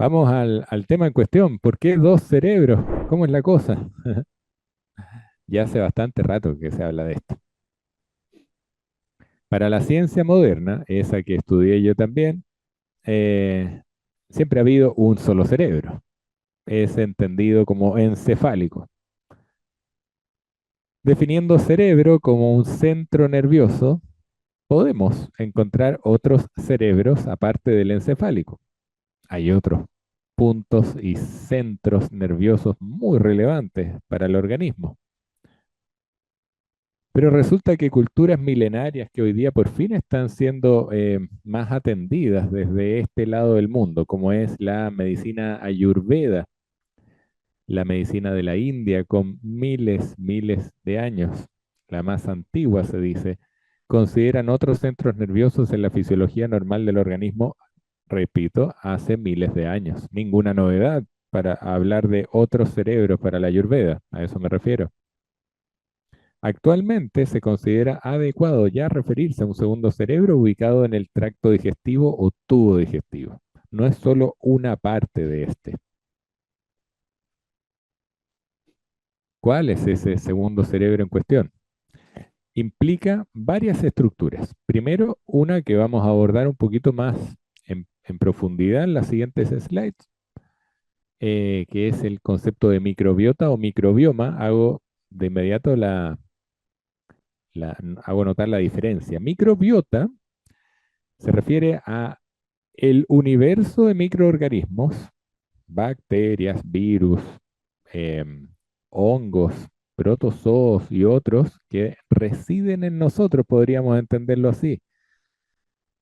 Vamos al tema en cuestión. ¿Por qué dos cerebros? ¿Cómo es la cosa? Ya hace bastante rato que se habla de esto. Para la ciencia moderna, esa que estudié yo también, eh, siempre ha habido un solo cerebro. Es entendido como encefálico, definiendo cerebro como un centro nervioso. Podemos encontrar otros cerebros aparte del encefálico. Hay otros puntos y centros nerviosos muy relevantes para el organismo. Pero resulta que culturas milenarias que hoy día por fin están siendo más atendidas desde este lado del mundo, como es la medicina ayurveda, la medicina de la India, con miles de años, la más antigua se dice, consideran otros centros nerviosos en la fisiología normal del organismo, repito, hace miles de años. Ninguna novedad para hablar de otros cerebros para la ayurveda, a eso me refiero. Actualmente se considera adecuado ya referirse a un segundo cerebro ubicado en el tracto digestivo o tubo digestivo. No es solo una parte de este. ¿Cuál es ese segundo cerebro en cuestión? Implica varias estructuras. Primero, una que vamos a abordar un poquito más en profundidad en las siguientes slides, que es el concepto de microbiota o microbioma. Hago de inmediato hago notar la diferencia. Microbiota se refiere a el universo de microorganismos, bacterias, virus, em, hongos, protozoos y otros que residen en nosotros, podríamos entenderlo así.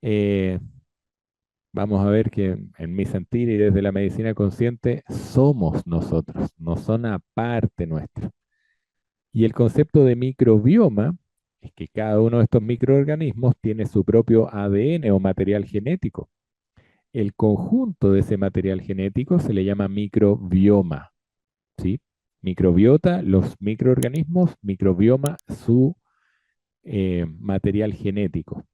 Eh, Vamos a ver que en mi sentir y desde la medicina consciente somos nosotros, no son aparte nuestra. Y el concepto de microbioma es que cada uno de estos microorganismos tiene su propio ADN o material genético. El conjunto de ese material genético se le llama microbioma, ¿sí? Microbiota, los microorganismos, microbioma, su material genético.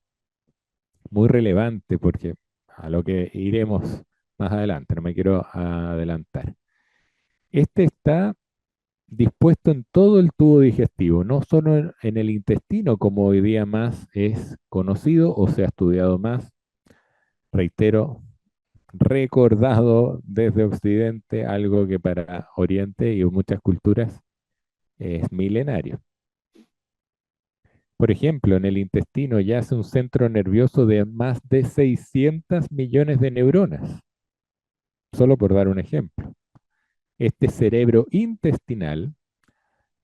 Muy relevante porque a lo que iremos más adelante, no me quiero adelantar. Este está dispuesto en todo el tubo digestivo, no solo en el intestino, como hoy día más es conocido o se ha estudiado más. Reitero, recordado desde Occidente, algo que para Oriente y muchas culturas es milenario. Por ejemplo, en el intestino yace un centro nervioso de más de 600 millones de neuronas, solo por dar un ejemplo. Este cerebro intestinal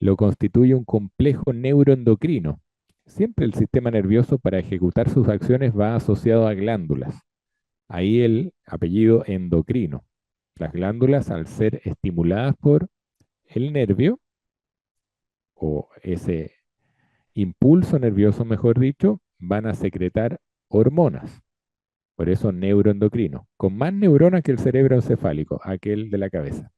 lo constituye un complejo neuroendocrino. Siempre el sistema nervioso para ejecutar sus acciones va asociado a glándulas. Ahí el apellido endocrino. Las glándulas, al ser estimuladas por el nervio, o ese impulso nervioso, mejor dicho, van a secretar hormonas. Por eso neuroendocrino, con más neuronas que el cerebro encefálico, aquel de la cabeza.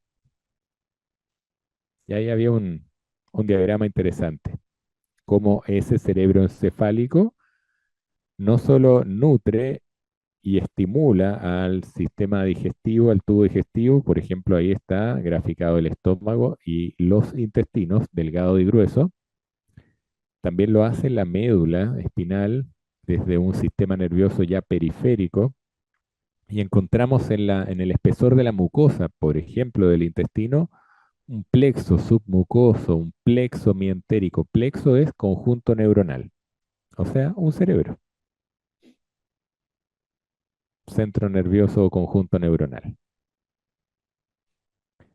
Y ahí había un diagrama interesante, cómo ese cerebro encefálico no solo nutre y estimula al sistema digestivo, al tubo digestivo, por ejemplo, ahí está graficado el estómago y los intestinos, delgado y grueso, también lo hace la médula espinal desde un sistema nervioso ya periférico y encontramos en el espesor de la mucosa, por ejemplo, del intestino, un plexo submucoso, un plexo mientérico. Plexo es conjunto neuronal, o sea, un cerebro, centro nervioso o conjunto neuronal.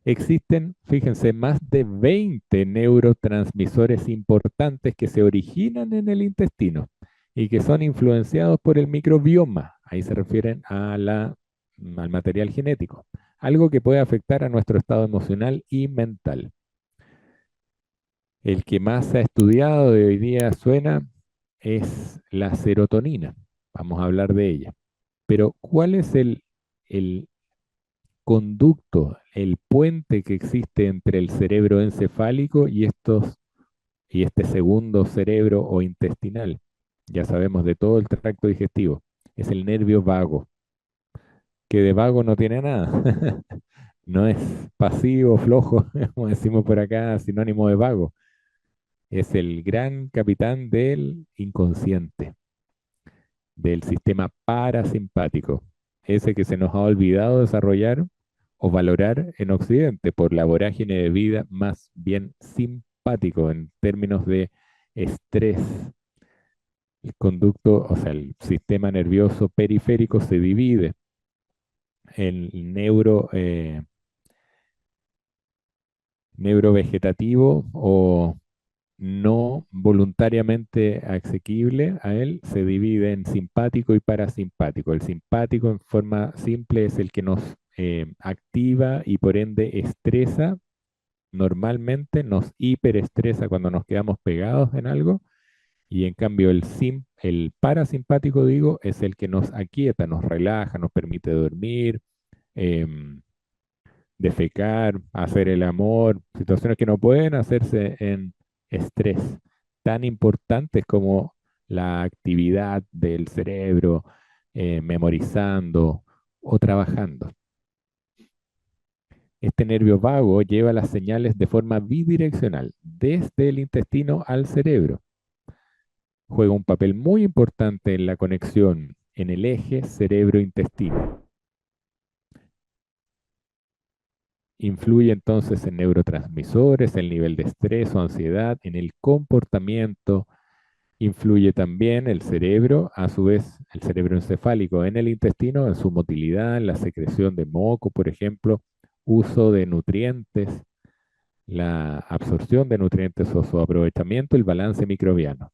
Existen, fíjense, más de 20 neurotransmisores importantes que se originan en el intestino y que son influenciados por el microbioma. Ahí se refieren al material genético, algo que puede afectar a nuestro estado emocional y mental. El que más se ha estudiado de hoy día suena es la serotonina. Vamos a hablar de ella. Pero ¿cuál es el conducto, el puente que existe entre el cerebro encefálico y este segundo cerebro o intestinal? Ya sabemos de todo el tracto digestivo. Es el nervio vago. que de vago no tiene nada. No es pasivo, flojo, como decimos por acá, sinónimo de vago. Es el gran capitán del inconsciente, del sistema parasimpático, ese que se nos ha olvidado desarrollar o valorar en Occidente por la vorágine de vida más bien simpático en términos de estrés. El conducto, o sea, el sistema nervioso periférico se divide en neurovegetativo o no voluntariamente asequible a él, se divide en simpático y parasimpático. El simpático en forma simple es el que nos activa y por ende estresa. Normalmente nos hiperestresa cuando nos quedamos pegados en algo y en cambio el parasimpático, digo, es el que nos aquieta, nos relaja, nos permite dormir, em, defecar, hacer el amor, situaciones que no pueden hacerse en estrés, tan importantes como la actividad del cerebro, memorizando o trabajando. Este nervio vago lleva las señales de forma bidireccional, desde el intestino al cerebro. Juega un papel muy importante en la conexión en el eje cerebro-intestino. Influye entonces en neurotransmisores, el nivel de estrés o ansiedad, en el comportamiento. Influye también el cerebro, a su vez el cerebro encefálico en el intestino, en su motilidad, en la secreción de moco, por ejemplo, uso de nutrientes, la absorción de nutrientes o su aprovechamiento, el balance microbiano.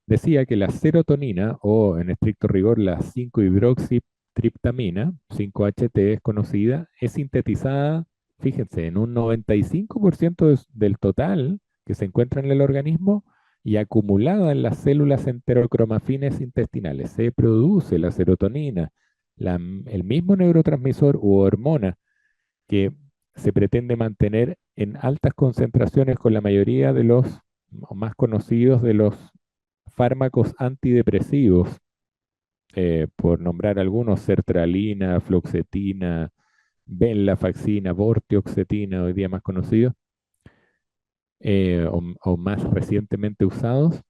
Decía que la serotonina, o en estricto rigor la 5-hidroxitriptamina, 5-HT es conocida, es sintetizada, fíjense, en un 95% del total que se encuentra en el organismo y acumulada en las células enterocromafines intestinales. Se produce la serotonina, el mismo neurotransmisor u hormona que se pretende mantener en altas concentraciones con la mayoría de los o más conocidos de los fármacos antidepresivos, por nombrar algunos, sertralina, fluoxetina, venlafaxina, vortioxetina, hoy día más conocidos, o más recientemente usados,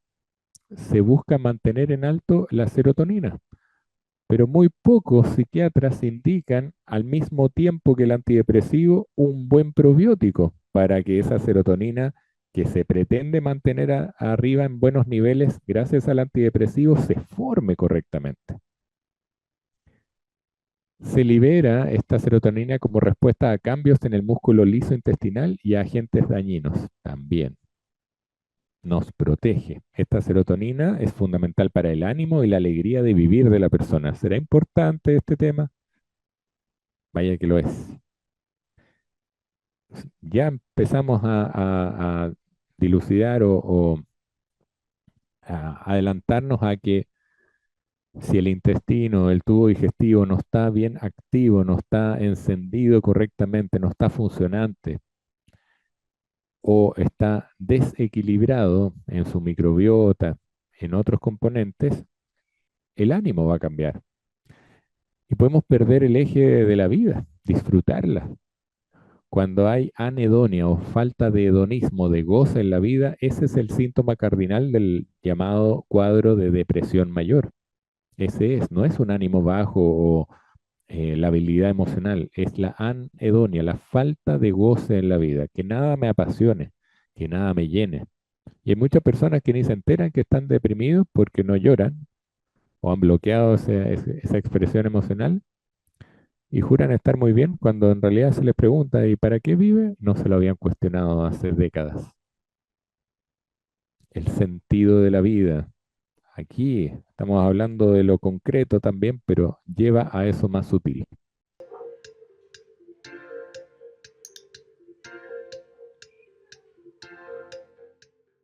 se busca mantener en alto la serotonina. Pero muy pocos psiquiatras indican al mismo tiempo que el antidepresivo un buen probiótico para que esa serotonina que se pretende mantener arriba en buenos niveles gracias al antidepresivo se forme correctamente. Se libera esta serotonina como respuesta a cambios en el músculo liso intestinal y a agentes dañinos también. Nos protege. Esta serotonina es fundamental para el ánimo y la alegría de vivir de la persona. ¿Será importante este tema? Vaya que lo es. Ya empezamos a dilucidar o a adelantarnos a que si el intestino, el tubo digestivo no está bien activo, no está encendido correctamente, no está funcionante o está desequilibrado en su microbiota, en otros componentes, el ánimo va a cambiar y podemos perder el eje de la vida, disfrutarla. Cuando hay anedonia o falta de hedonismo, de goce en la vida, ese es el síntoma cardinal del llamado cuadro de depresión mayor. Ese es, no es un ánimo bajo o la habilidad emocional, es la anedonia, la falta de goce en la vida, que nada me apasione, que nada me llene. Y hay muchas personas que ni se enteran que están deprimidos porque no lloran o han bloqueado esa expresión emocional y juran estar muy bien cuando en realidad se les pregunta ¿y para qué vive? No se lo habían cuestionado hace décadas. El sentido de la vida. Aquí estamos hablando de lo concreto también, pero lleva a eso más sutil.